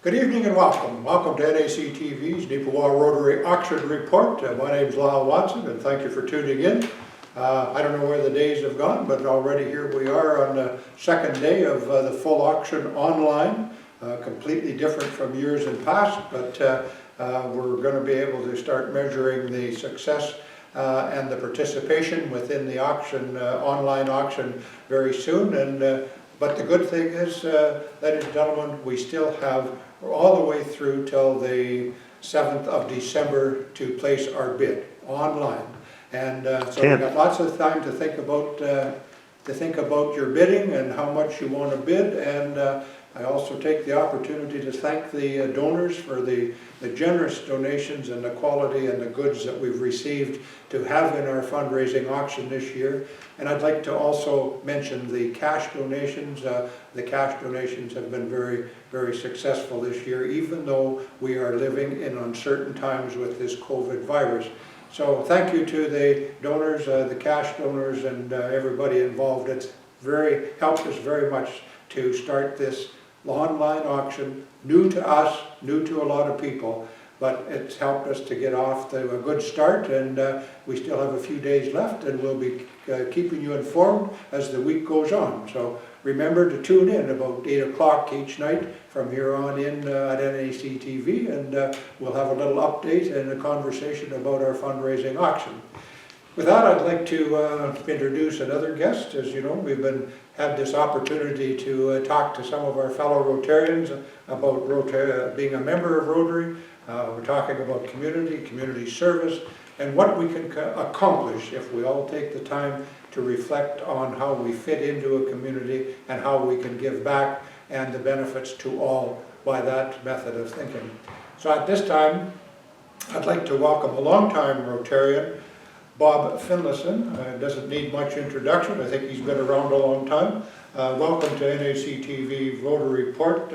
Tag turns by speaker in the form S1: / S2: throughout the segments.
S1: Good evening and welcome. Welcome to NAC TV's Neepawa Rotary Auction Report. My name is Lyle Watson and thank you for tuning in. I don't know where the days have gone, but already here we are on the second day of the full auction online. Completely different from years in past, but we're going to be able to start measuring the success and the participation within the auction, online auction very soon. But the good thing is, ladies and gentlemen, we still have all the way through till the 7th of December to place our bid online. And so we've got lots of time to think about your bidding and how much you want to bid. And I also take the opportunity to thank the donors for the generous donations and the quality and the goods that we've received to have in our fundraising auction this year. And I'd like to also mention the cash donations. The cash donations have been very, very successful this year, even though we are living in uncertain times with this COVID virus. So thank you to the donors, the cash donors, and everybody involved. It's helped us very much to start this online auction, new to us, new to a lot of people, but it's helped us to get off to a good start, and we still have a few days left, and we'll be keeping you informed as the week goes on. So remember to tune in about 8 o'clock each night from here on in at NAC TV, and we'll have a little update and a conversation about our fundraising auction. With that, I'd like to introduce another guest. As you know, we've had this opportunity to talk to some of our fellow Rotarians about being a member of Rotary. We're talking about community service, and what we can accomplish if we all take the time to reflect on how we fit into a community and how we can give back and the benefits to all by that method of thinking. So at this time, I'd like to welcome a longtime Rotarian, Bob Finlayson. Doesn't need much introduction. I think he's been around a long time. Welcome to NAC TV Rotary Report,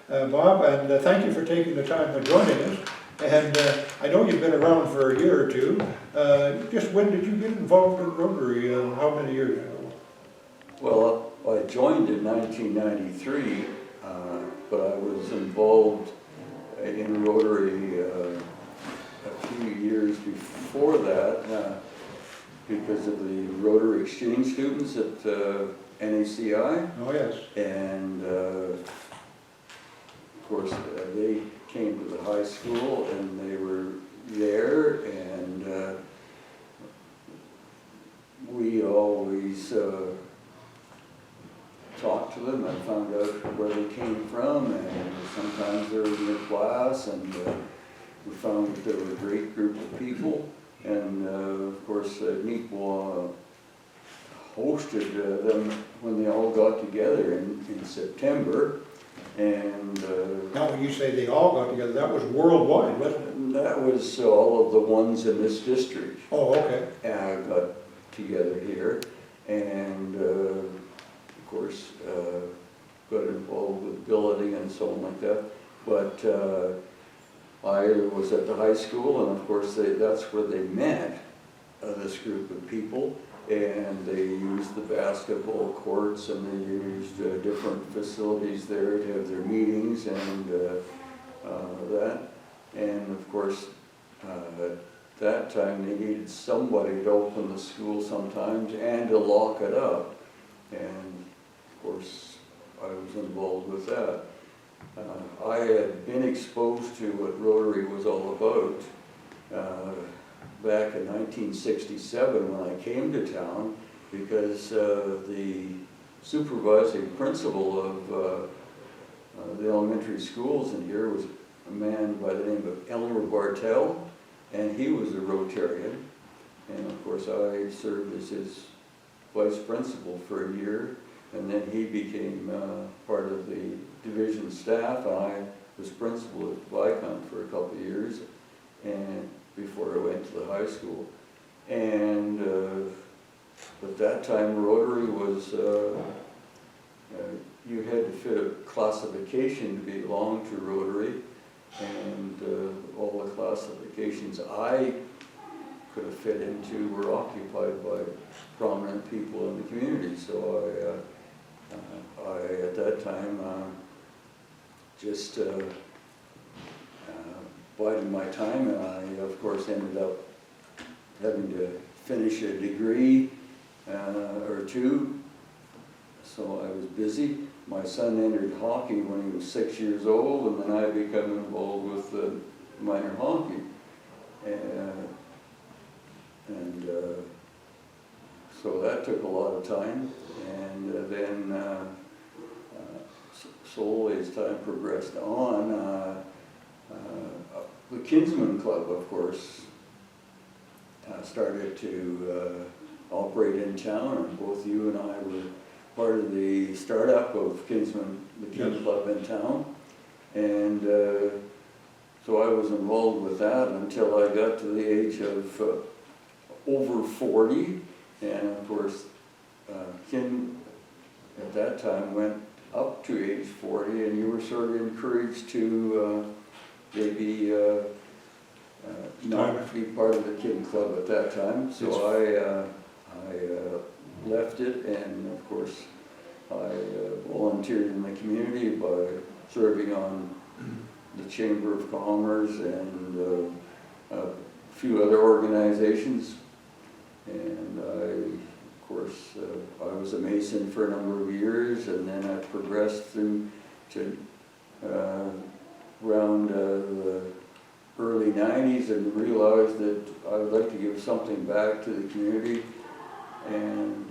S1: Bob, and thank you for taking the time and joining us. And I know you've been around for a year or two. Just when did you get involved in Rotary, and how many years ago?
S2: Well, I joined in 1993, but I was involved in Rotary a few years before that because of the Rotary exchange students at NACI.
S1: Oh yes.
S2: And of course they came to the high school and they were there, and we always talked to them and found out where they came from, and sometimes they were in their class, and we found that they were a great group of people. And of course Neepawa hosted them when they all got together in September. And
S1: now when you say they all got together, that was worldwide, wasn't it?
S2: that was all of the ones in this district.
S1: Oh, okay.
S2: Got together here, and of course got involved with billeting and so on like that. But I was at the high school, and of course that's where they met, this group of people, and they used the basketball courts, and they used different facilities there to have their meetings and that. And of course at that time they needed somebody to open the school sometimes and to lock it up, and of course I was involved with that. I had been exposed to what Rotary was all about back in 1967 when I came to town, because the supervising principal of the elementary schools in here was a man by the name of Elmer Bartell, and he was a Rotarian. And of course I served as his vice principal for a year, and then he became part of the division staff, and I was principal at Viscount for a couple of years, and before I went to the high school. And at that time Rotary was, you had to fit a classification to belong to Rotary, and all the classifications I could have fit into were occupied by prominent people in the community. So I at that time just biding my time, and I, of course, ended up having to finish a degree or two, so I was busy. My son entered hockey when he was 6 years old, and then I became involved with minor hockey. So that took a lot of time, and then slowly as time progressed on, the Kinsman Club, of course, started to operate in town, and both you and I were part of the startup of the Kinsman Club in town. And so I was involved with that until I got to the age of over 40. And of course, Kin at that time went up to age 40, and you were sort of encouraged to maybe not be part of the Kin Club at that time. So I left it, and of course I volunteered in the community by serving on the Chamber of Commerce and a few other organizations. And of course, I was a Mason for a number of years, and then I progressed through to around the early 90s and realized that I would like to give something back to the community. And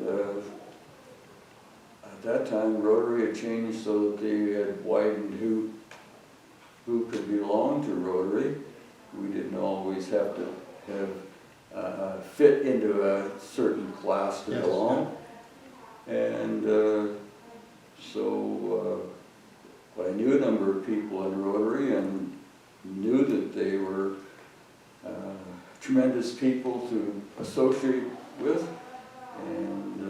S2: at that time, Rotary had changed so that they had widened who could belong to Rotary. We didn't always have to have fit into a certain class to belong. And so I knew a number of people in Rotary and knew that they were tremendous people to associate with. And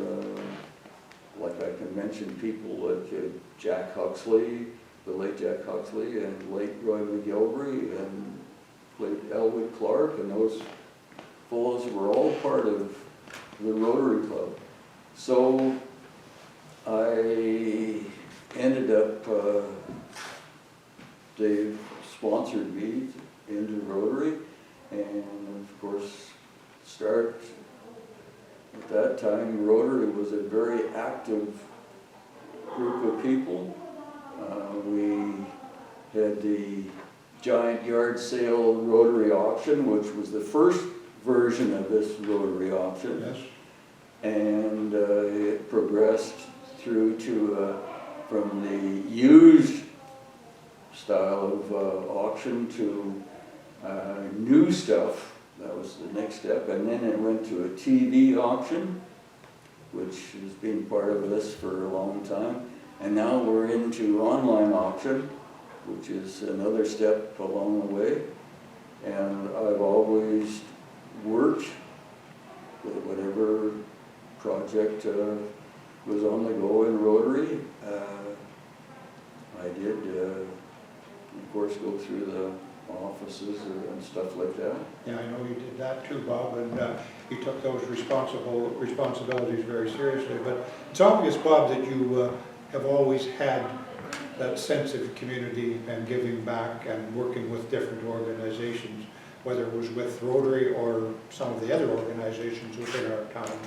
S2: like I can mention people like Jack Huxley, the late Jack Huxley, and late Roy McGilvery, and late Elwood Clark, and those fellows were all part of the Rotary Club. So I ended up, Dave sponsored me into Rotary, and of course, at that time, Rotary was a very active group of people. We had the giant yard sale Rotary auction, which was the first version of this Rotary auction.
S1: Yes.
S2: And it progressed through to, from the used style of auction to new stuff. That was the next step. And then it went to a TV auction, which has been part of this for a long time. And now we're into online auction, which is another step along the way. And I've always worked with whatever project was on the go in Rotary. I did, of course, go through the offices and stuff like that.
S1: Yeah, I know you did that too, Bob, and you took those responsibilities very seriously. But it's obvious, Bob, that you have always had that sense of community and giving back and working with different organizations, whether it was with Rotary or some of the other organizations within our town.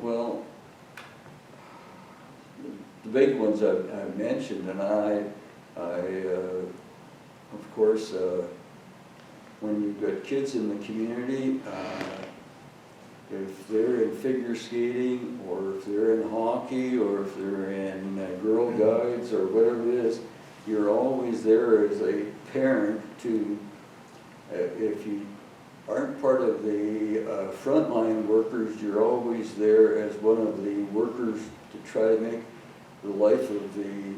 S2: Well, the big ones I've mentioned, and I of course, when you've got kids in the community, if they're in figure skating, or if they're in hockey, or if they're in Girl Guides, or whatever it is, you're always there as a parent to, if you aren't part of the frontline workers, you're always there as one of the workers to try to make the life of the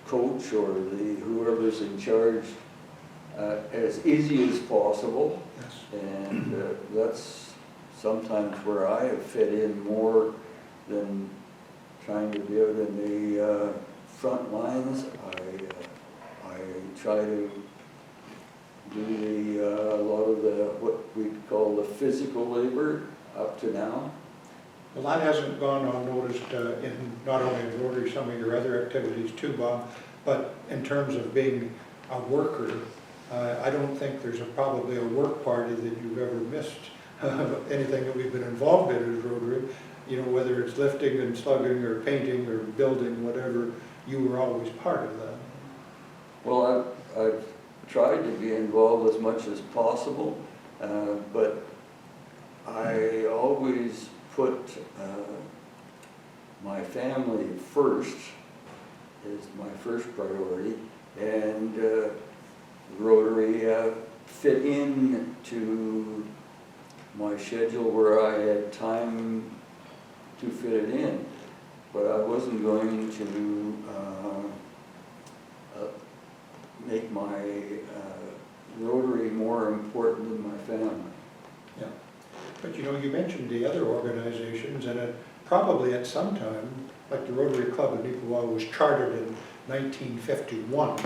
S2: coach or the whoever's in charge as easy as possible.
S1: Yes.
S2: And that's sometimes where I have fit in more than trying to be out in the front lines. I try to do a lot of the what we call the physical labor up to now.
S1: Well, that hasn't gone unnoticed in not only in Rotary, some of your other activities too, Bob, but in terms of being a worker, I don't think there's probably a work party that you've ever missed. Anything that we've been involved in as Rotary, you know, whether it's lifting and slugging or painting or building, whatever, you were always part of that.
S2: Well, I've tried to be involved as much as possible, but I always put my family first, is my first priority, and Rotary fit in to my schedule where I had time to fit it in, but I wasn't going to make my Rotary more important than my family.
S1: Yeah, but you know, you mentioned the other organizations, and probably at some time, like the Rotary Club in Neepawa was chartered in 1951.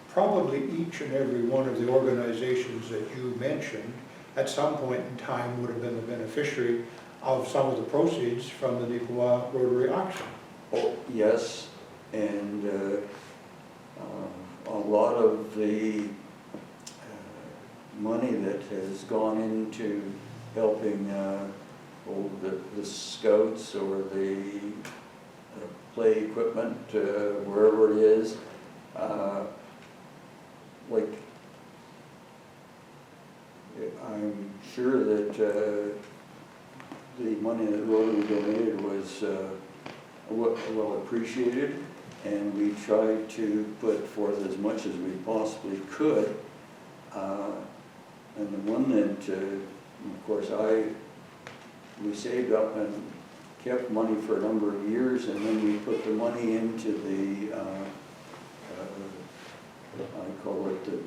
S1: Probably each and every one of the organizations that you mentioned at some point in time would have been the beneficiary of some of the proceeds from the Neepawa Rotary auction.
S2: Oh, yes, and a lot of the money that has gone into helping the scouts or the play equipment, wherever it is, like, I'm sure that the money that Rotary donated was well appreciated, and we tried to put forth as much as we possibly could. And the one that, of course, we saved up and kept money for a number of years, and then we put the money into the, I call it the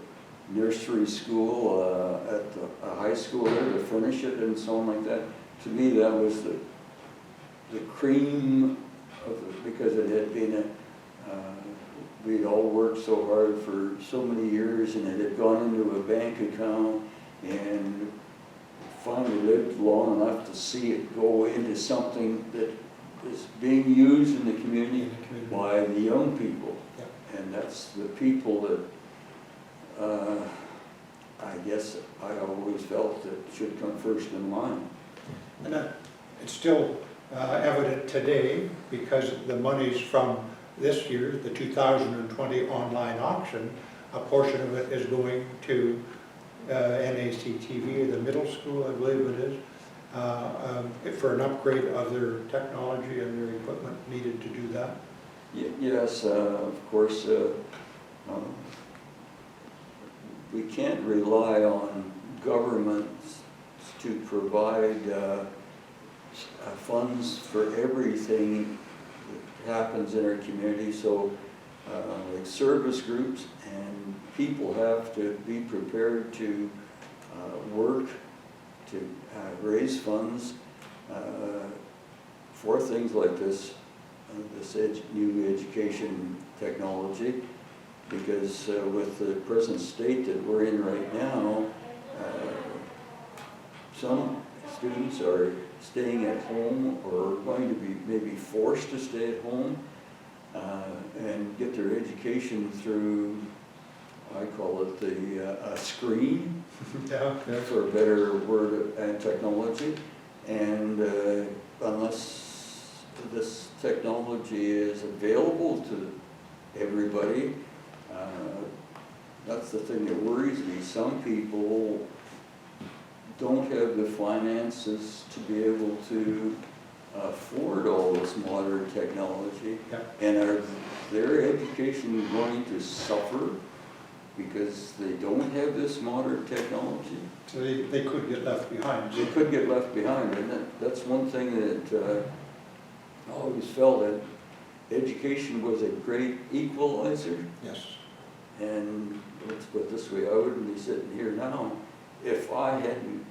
S2: nursery school at the high school there, to furnish it and so on like that. To me, that was the cream of it, because it had been we'd all worked so hard for so many years, and it had gone into a bank account, and finally lived long enough to see it go into something that is being used in the community by the young people.
S1: Yep.
S2: And that's the people that I guess I always felt that should come first in line.
S1: And it's still evident today, because the monies from this year, the 2020 online auction, a portion of it is going to NACTV, the middle school, I believe it is, for an upgrade of their technology and their equipment needed to do that.
S2: Yes, of course, we can't rely on governments to provide funds for everything that happens in our community. So like service groups and people have to be prepared to work to raise funds for things like this, new education technology, because with the present state that we're in right now, some students are staying at home or going to be maybe forced to stay at home and get their education through, I call it the screen,
S1: Yeah.
S2: for a better word, and technology. And unless this technology is available to everybody, that's the thing that worries me. Some people don't have the finances to be able to afford all this modern technology.
S1: Yeah.
S2: And are their education going to suffer because they don't have this modern technology?
S1: So they could get left behind.
S2: They could get left behind, and that's one thing that I always felt, that education was a great equalizer.
S1: Yes.
S2: And let's put it this way, I wouldn't be sitting here now if I hadn't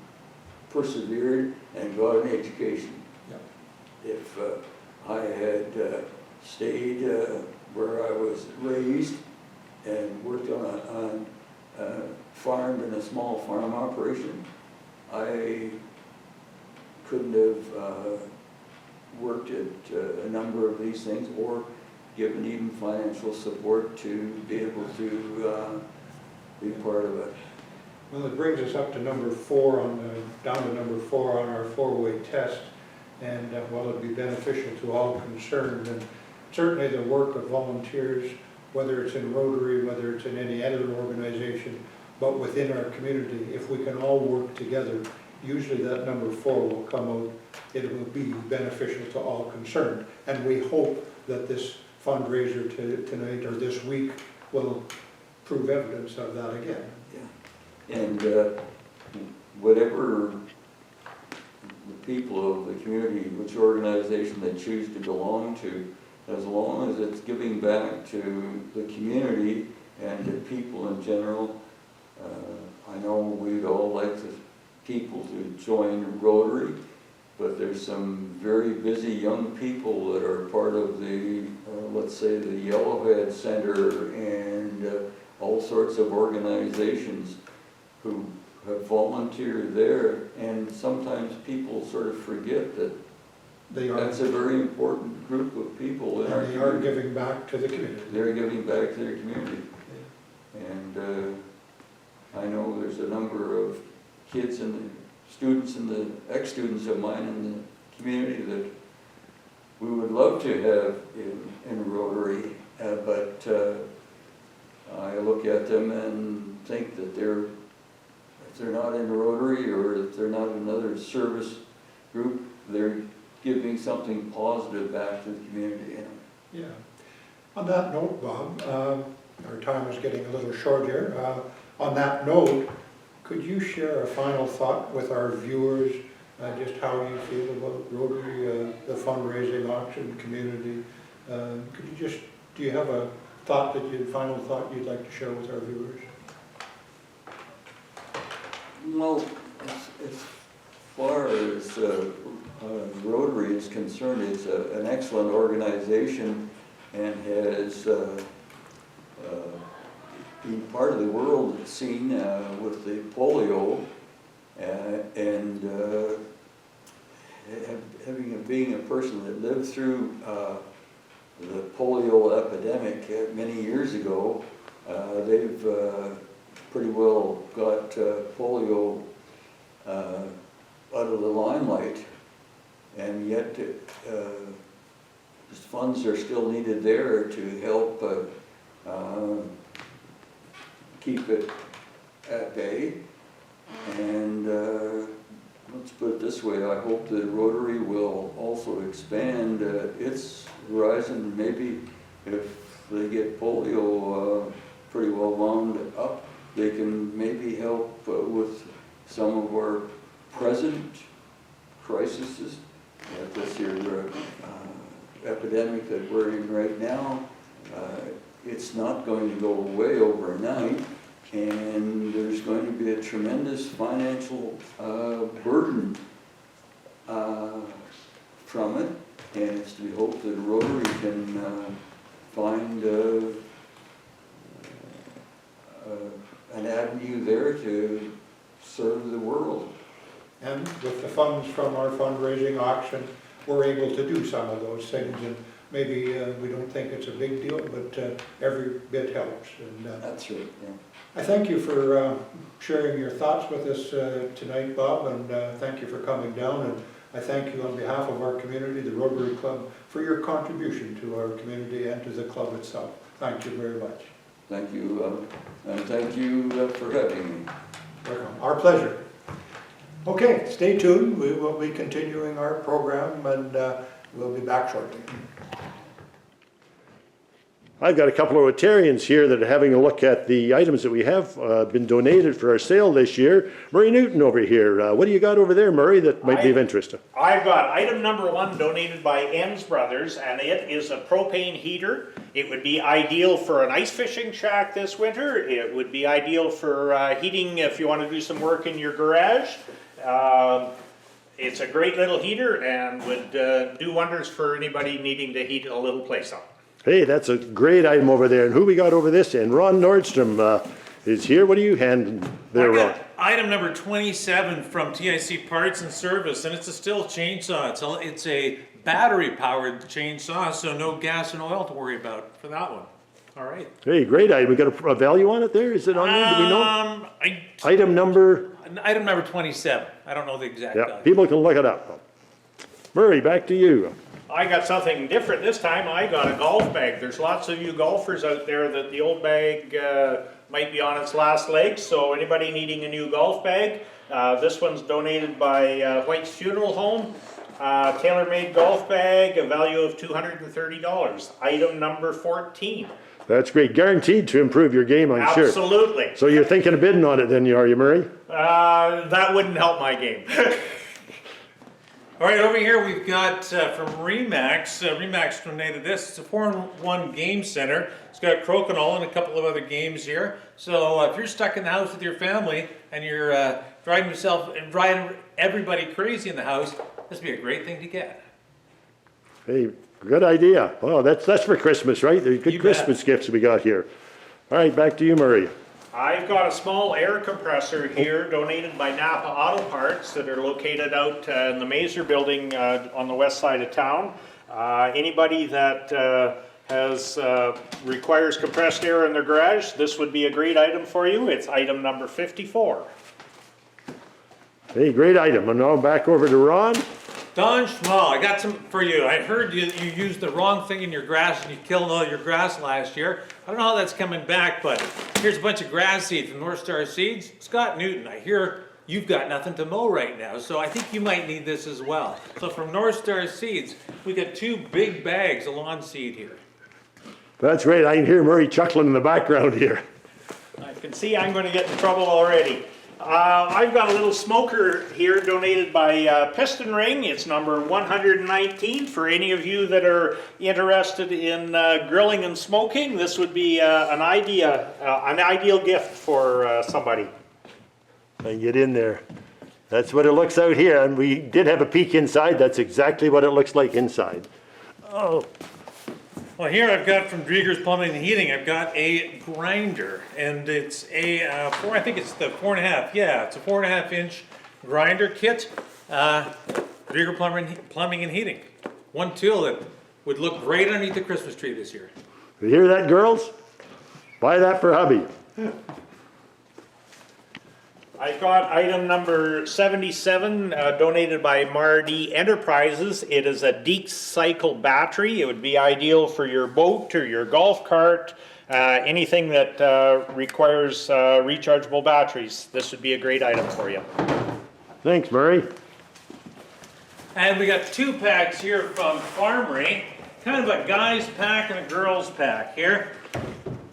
S2: persevered and got an education.
S1: Yep.
S2: If I had stayed where I was raised and worked on a farm, in a small farm operation, I couldn't have worked at a number of these things, or given even financial support to be able to be part of it.
S1: Well, it brings us up to number 4 down to number 4 on our 4-way test. And well, it'd be beneficial to all concerned. And certainly the work of volunteers, whether it's in Rotary, whether it's in any other organization, but within our community, if we can all work together, usually that number 4 will come out. It will be beneficial to all concerned. And we hope that this fundraiser tonight or this week will prove evidence of that again.
S2: Yeah. And whatever the people of the community, which organization they choose to belong to, as long as it's giving back to the community and to people in general, I know we'd all like the people to join Rotary, but there's some very busy young people that are part of the, let's say, the Yellowhead Center and all sorts of organizations who have volunteered there, and sometimes people sort of forget that that's a very important group of people in our community.
S1: They are giving back to the community.
S2: They're giving back to their community. And I know there's a number of kids and the students and the ex-students of mine in the community that we would love to have in Rotary, but I look at them and think that if they're not in Rotary or if they're not in another service group, they're giving something positive back to the community.
S1: Yeah. On that note, Bob, our time is getting a little short here. On that note, could you share a final thought with our viewers, just how you feel about Rotary, the fundraising auction community? Do you have a final thought you'd like to share with our viewers?
S2: Well, as far as Rotary is concerned, it's an excellent organization and has been part of the world scene with the polio and being a person that lived through the polio epidemic many years ago. They've pretty well got polio out of the limelight, and yet funds are still needed there to help keep it at bay. And let's put it this way, I hope that Rotary will also expand its horizon. Maybe if they get polio pretty well wound up, they can maybe help with some of our present crises. This here epidemic that we're in right now, it's not going to go away overnight, and there's going to be a tremendous financial burden from it, and it's to be hoped that Rotary can find an avenue there to serve the world.
S1: And with the funds from our fundraising auction, we're able to do some of those things, and maybe we don't think it's a big deal, but every bit helps. And
S2: that's right. Yeah.
S1: I thank you for sharing your thoughts with us tonight, Bob, and thank you for coming down. And I thank you on behalf of our community, the Rotary Club, for your contribution to our community and to the club itself. Thank you very much.
S2: Thank you, and thank you for having me.
S1: Welcome. Our pleasure. Okay, stay tuned. We will be continuing our program, and we'll be back shortly.
S3: I've got a couple of Rotarians here that are having a look at the items that we have been donated for our sale this year. Murray Newton over here. What do you got over there, Murray, that might be of interest?
S4: I've got item number 1 donated by Enns Brothers, and it is a propane heater. It would be ideal for an ice fishing shack this winter. It would be ideal for heating if you want to do some work in your garage. It's a great little heater and would do wonders for anybody needing to heat a little place up.
S3: Hey, that's a great item over there. And who we got over this end? Ron Nordstrom is here. What are you handing there, Ron?
S5: Item number 27 from TIC Parts and Service, and it's a Stihl chainsaw. It's a battery-powered chainsaw, so no gas and oil to worry about for that one. All right.
S3: Hey, great item. We got a value on it there? Is it on there? Do we know? Item number,
S5: Item number 27. I don't know the exact
S3: yeah,
S5: value.
S3: people can look it up. Murray, back to you.
S4: I got something different this time. I got a golf bag. There's lots of you golfers out there that the old bag might be on its last legs. So anybody needing a new golf bag, this one's donated by White's Funeral Home. Tailor-made golf bag, a value of $230. Item number 14.
S3: That's great. Guaranteed to improve your game, I'm sure.
S4: Absolutely.
S3: So you're thinking of bidding on it then, are you, Murray?
S4: That wouldn't help my game.
S5: All right, over here we've got from Remax. Remax donated this. It's a 4-in-1 game center. It's got crokinole and a couple of other games here. So if you're stuck in the house with your family and you're driving everybody crazy in the house, this would be a great thing to get.
S3: Hey, good idea. Well, that's for Christmas, right? They're good
S5: You
S3: Christmas gifts we got here. All right, back to you, Murray.
S4: I've got a small air compressor here donated by Napa Auto Parts that are located out in the Mazer building on the west side of town. Anybody that requires compressed air in their garage, this would be a great item for you. It's item number 54.
S3: Hey, great item. And now back over to Ron.
S5: Don Schmal, I got some for you. I heard you used the wrong thing in your grass and you killed all your grass last year. I don't know how that's coming back, but here's a bunch of grass seed from North Star Seeds. Scott Newton, I hear you've got nothing to mow right now, so I think you might need this as well. So from North Star Seeds, we got 2 big bags of lawn seed here.
S3: That's great. I can hear Murray chuckling in the background here.
S4: I can see I'm going to get in trouble already. I've got a little smoker here donated by Piston Ring. It's number 119. For any of you that are interested in grilling and smoking, this would be an ideal gift for somebody.
S3: And get in there. That's what it looks out here. And we did have a peek inside. That's exactly what it looks like inside. Oh,
S5: Well, here I've got from Drieger's Plumbing and Heating, I've got a grinder, and it's a I think it's the 4.5. Yeah, it's a 4.5-inch grinder kit. Drieger Plumbing and Heating. One tool that would look great underneath the Christmas tree this year.
S3: you hear that, girls? Buy that for hubby.
S4: I've got item number 77 donated by Mardi Enterprises. It is a Deeks cycle battery. It would be ideal for your boat or your golf cart, anything that requires rechargeable batteries. This would be a great item for you.
S3: Thanks, Murray.
S5: And we got 2 packs here from Farmery, kind of a guy's pack and a girl's pack here.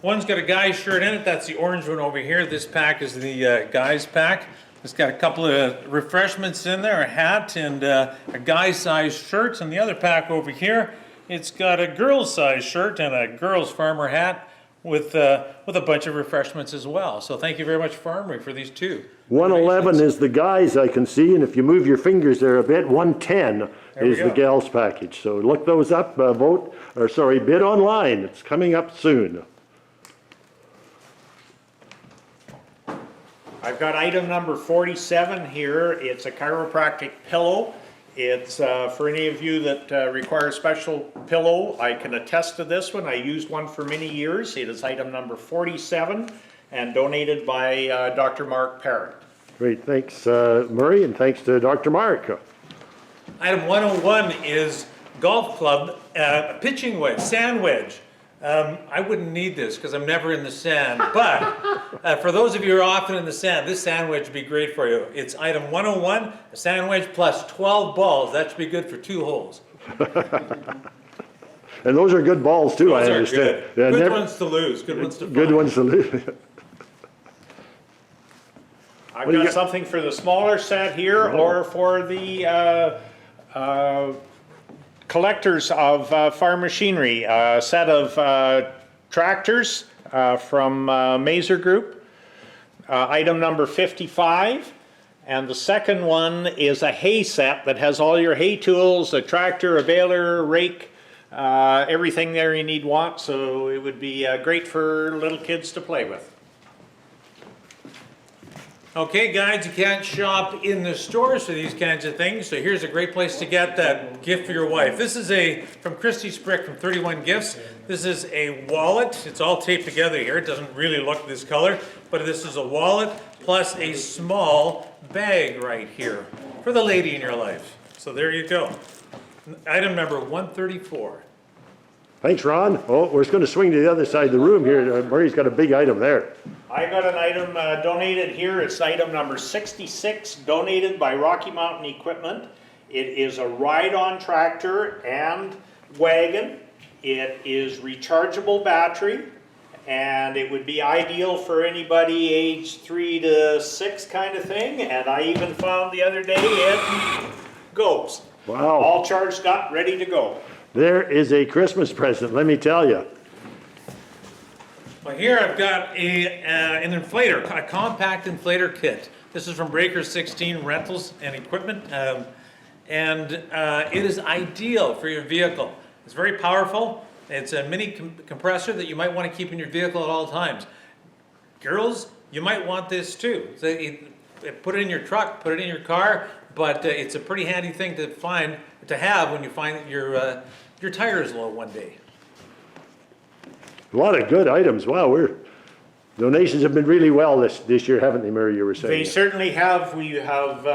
S5: One's got a guy's shirt in it, that's the orange one over here. This pack is the guy's pack. It's got a couple of refreshments in there, a hat and a guy's size shirt. And the other pack over here, it's got a girl's size shirt and a girl's farmer hat with a bunch of refreshments as well. So thank you very much, Farmery, for these 2.
S3: 111 is the guys I can see, and if you move your fingers there a bit, 110 is the gals package. So look those up, bid online. It's coming up soon.
S4: I've got item number 47 here. It's a chiropractic pillow. It's for any of you that require a special pillow. I can attest to this one. I used one for many years. It is item number 47 and donated by Dr. Mark Parrott.
S3: Great, thanks, Murray, and thanks to Dr. Mark.
S5: Item 101 is golf club pitching wedge, sand wedge. I wouldn't need this because I'm never in the sand, but for those of you who are often in the sand, this sand wedge would be great for you. It's item 101, a sand wedge plus 12 balls. That should be good for 2 holes.
S3: And those are good balls too, I
S5: Those are
S3: understand.
S5: good.
S3: Yeah,
S5: Good ones to lose, good ones to find.
S3: Good ones to lose.
S4: I've
S3: What do you
S4: got
S3: got?
S4: something for the smaller set here or for the collectors of farm machinery. A set of tractors from Mazer Group. Item number 55. And the second one is a hay set that has all your hay tools, a tractor, a baler, rake, everything there you need want. So it would be great for little kids to play with.
S5: Okay, guys, you can't shop in the stores for these kinds of things, so here's a great place to get that gift for your wife. This is from Christy Sprick from 31 Gifts. This is a wallet. It's all taped together here. It doesn't really look this color, but this is a wallet plus a small bag right here for the lady in your life. So there you go. Item number 134.
S3: Thanks, Ron. Oh, we're just going to swing to the other side of the room here. Murray's got a big item there.
S4: I got an item donated here. It's item number 66, donated by Rocky Mountain Equipment. It is a ride-on tractor and wagon. It is rechargeable battery, and it would be ideal for anybody age 3 to 6 kind of thing. And I even found the other day it goes.
S3: Wow.
S4: All charged up, ready to go.
S3: There is a Christmas present, let me tell you.
S5: Well, here I've got an inflator, a compact inflator kit. This is from Breaker 16 Rentals and Equipment, and it is ideal for your vehicle. It's very powerful. It's a mini compressor that you might want to keep in your vehicle at all times. Girls, you might want this too. So put it in your truck, put it in your car, but it's a pretty handy thing to have when you find that your tire is low one day.
S3: A lot of good items. Wow, donations have been really well this year, haven't they, Murray, you were saying?
S4: They certainly have. We have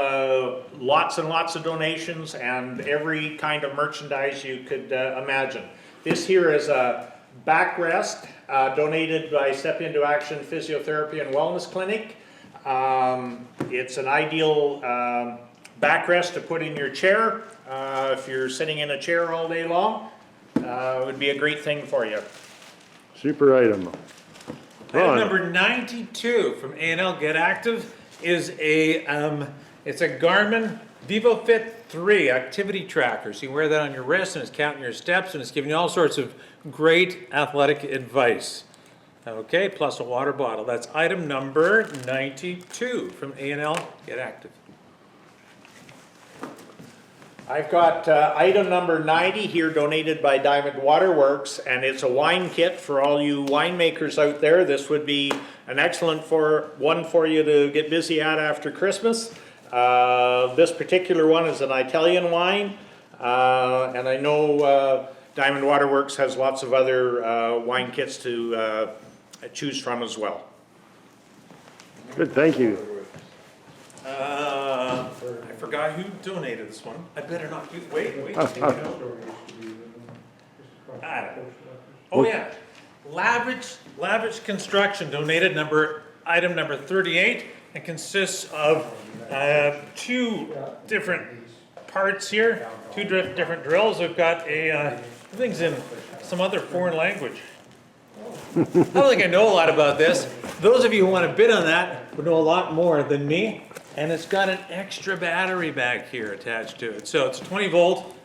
S4: lots and lots of donations and every kind of merchandise you could imagine. This here is a backrest donated by Step Into Action Physiotherapy and Wellness Clinic. It's an ideal backrest to put in your chair. If you're sitting in a chair all day long, it would be a great thing for you.
S3: Super item.
S5: Item number 92 from A&L Get Active is it's a Garmin VivoFit 3 activity tracker. So you wear that on your wrist and it's counting your steps and it's giving you all sorts of great athletic advice. Okay, plus a water bottle. That's item number 92 from A&L Get Active.
S4: I've got item number 90 here donated by Diamond Waterworks, and it's a wine kit for all you winemakers out there. This would be an excellent one for you to get busy at after Christmas. This particular one is an Italian wine, and I know Diamond Waterworks has lots of other wine kits to choose from as well.
S3: Good, thank you.
S5: I forgot who donated this one. I better not do. Wait. Oh yeah, Lavish Construction donated item number 38. It consists of 2 different parts here, 2 different drills. We've got things in some other foreign language. I don't think I know a lot about this. Those of you who want to bid on that would know a lot more than me. And it's got an extra battery back here attached to it. So it's a 20-volt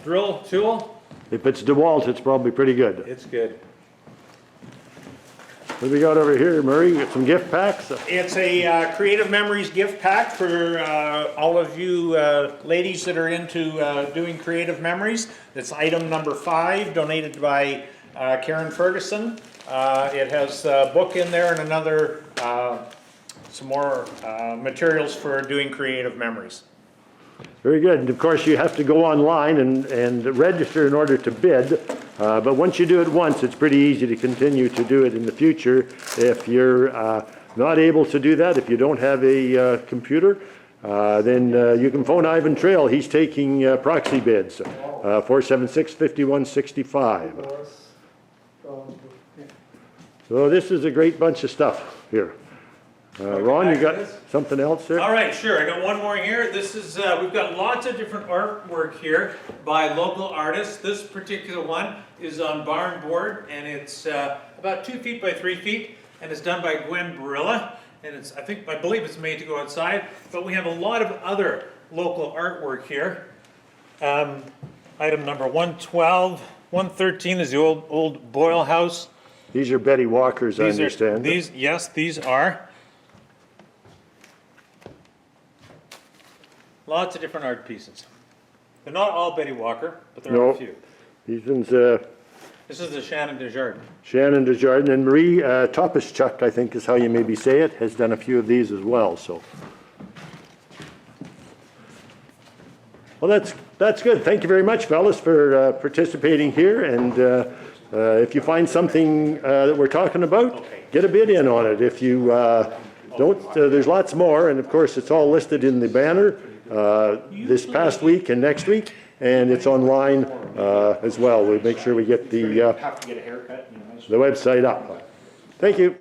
S5: drill tool.
S3: If it's DeWalt, it's probably pretty good.
S5: It's good.
S3: What do we got over here, Murray? Got some gift packs?
S4: It's a Creative Memories gift pack for all of you ladies that are into doing creative memories. It's item number 5, donated by Karen Ferguson. It has a book in there and another some more materials for doing creative memories.
S3: Very good. And of course, you have to go online and register in order to bid. But once you do it once, it's pretty easy to continue to do it in the future. If you're not able to do that, if you don't have a computer, then you can phone Ivan Trail. He's taking proxy bids, 476-5165. So this is a great bunch of stuff here. Ron, you got something else there?
S5: All right, sure. I got one more here. This is, we've got lots of different artwork here by local artists. This particular one is on barn board, and it's about 2 feet by 3 feet, and it's done by Gwen Barilla. And it's, I believe it's made to go outside, but we have a lot of other local artwork here. Item number 112, 113 is the old Boyle House.
S3: These are Betty Walker's, I understand.
S5: Yes, these are. Lots of different art pieces. They're not all Betty Walker, but there are a few.
S3: These ones,
S5: This is the Shannon Desjardins.
S3: Shannon Desjardins, and Marie Topischuk, I think is how you maybe say it, has done a few of these as well, so. Well, that's good. Thank you very much, fellas, for participating here, and if you find something that we're talking about, get a bid in on it. If you don't, there's lots more, and of course, it's all listed in the banner this past week and next week, and it's online as well. We'll make sure we get the
S4: Have to get a haircut.
S3: website up. Thank you.